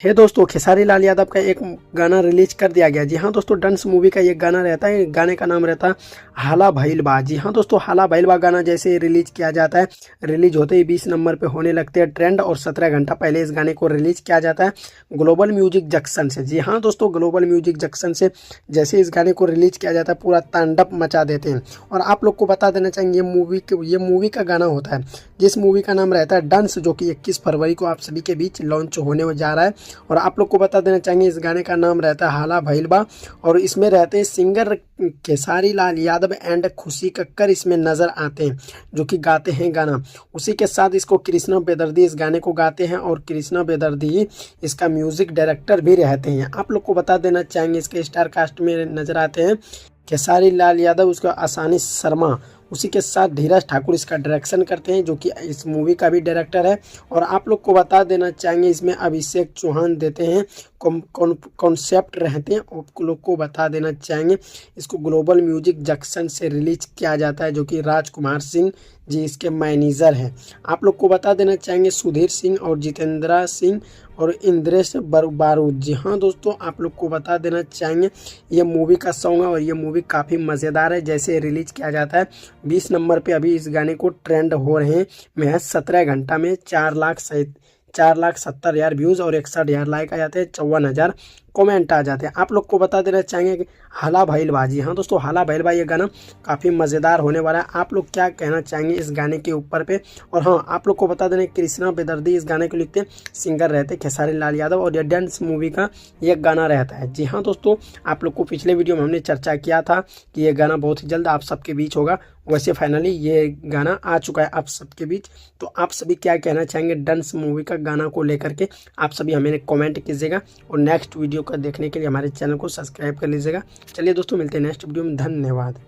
है दोस्तों, खेसारी लाल यादव का एक गाना रिलीज कर दिया गया। जी हाँ दोस्तों, डंस मूवी का ये गाना रहता है। गाने का नाम रहता है हाला भइल बा। जी हाँ दोस्तों, हाला भइल बा गाना जैसे रिलीज किया जाता है, रिलीज होते ही 20 नंबर पे होने लगते हैं ट्रेंड, और 17 घंटा पहले इस गाने को रिलीज किया जाता है ग्लोबल म्यूजिक जंक्शन से। जी हाँ दोस्तों, ग्लोबल म्यूजिक जंक्शन से जैसे इस गाने को रिलीज किया जाता है पूरा तांडव मचा देते हैं। और आप लोग को बता देना चाहिए ये मूवी का गाना होता है, जिस मूवी का नाम रहता है डंस, जो कि 21 फरवरी को आप सभी के बीच लॉन्च होने जा रहा है। और आप लोग को बता देना चाहेंगे इस गाने का नाम रहता है हाला भइल बा, और इसमें रहते हैं सिंगर खेसारी लाल यादव एंड खुशी कक्कर इसमें नजर आते हैं, जो कि गाते हैं गाना। उसी के साथ इसको कृष्णा बेदर्दी इस गाने को गाते हैं, और कृष्णा बेदर्दी इसका म्यूजिक डायरेक्टर भी रहते हैं। आप लोग को बता देना चाहेंगे इसके स्टार कास्ट में नजर आते हैं खेसारी लाल यादव, उसका आसानी शर्मा, उसी के साथ धीरज ठाकुर इसका डायरेक्शन करते हैं, जो कि इस मूवी का भी डायरेक्टर है। और आप लोग को बता देना चाहेंगे इसमें अभिषेक चौहान देते हैं कॉन्सेप्ट रहते हैं। आप लोग को बता देना चाहेंगे इसको ग्लोबल म्यूजिक जंक्शन से रिलीज किया जाता है, जो कि राजकुमार सिंह जी इसके मैनेजर हैं। आप लोग को बता देना चाहेंगे सुधीर सिंह और जितेंद्र सिंह और इंद्रेश बारूद। जी हाँ दोस्तों, आप लोग को बता देना चाहेंगे ये मूवी का सॉन्ग है, और ये मूवी काफ़ी मज़ेदार है। जैसे रिलीज किया जाता है 20 नंबर पे अभी इस गाने को ट्रेंड हो रहे हैं महज 17 घंटा में 4,70,000 व्यूज़ और 61,000 लाइक आ जाते हैं, 54,000 कमेंट आ जाते हैं। आप लोग को बता देना चाहेंगे कि हाला भइल बा। जी हाँ दोस्तों, हाला भइल बा ये गाना काफ़ी मज़ेदार होने वाला है। आप लोग क्या कहना चाहेंगे इस गाने के ऊपर पे? और हाँ, आप लोग को बता देना कृष्णा बेदर्दी इस गाने को लिखते हैं, सिंगर रहते हैं खेसारी लाल यादव, और ये डांस मूवी का ये गाना रहता है। जी हाँ दोस्तों, आप लोग को पिछले वीडियो में हमने चर्चा किया था कि ये गाना बहुत ही जल्द आप सबके बीच होगा। वैसे फाइनली ये गाना आ चुका है आप सबके बीच। तो आप सभी क्या कहना चाहेंगे डांस मूवी का गाना को लेकर के? आप सभी हमें कमेंट कीजिएगा, और नेक्स्ट वीडियो को देखने के लिए हमारे चैनल को सब्सक्राइब कर लीजिएगा। चलिए दोस्तों, मिलते हैं नेक्स्ट वीडियो में। धन्यवाद।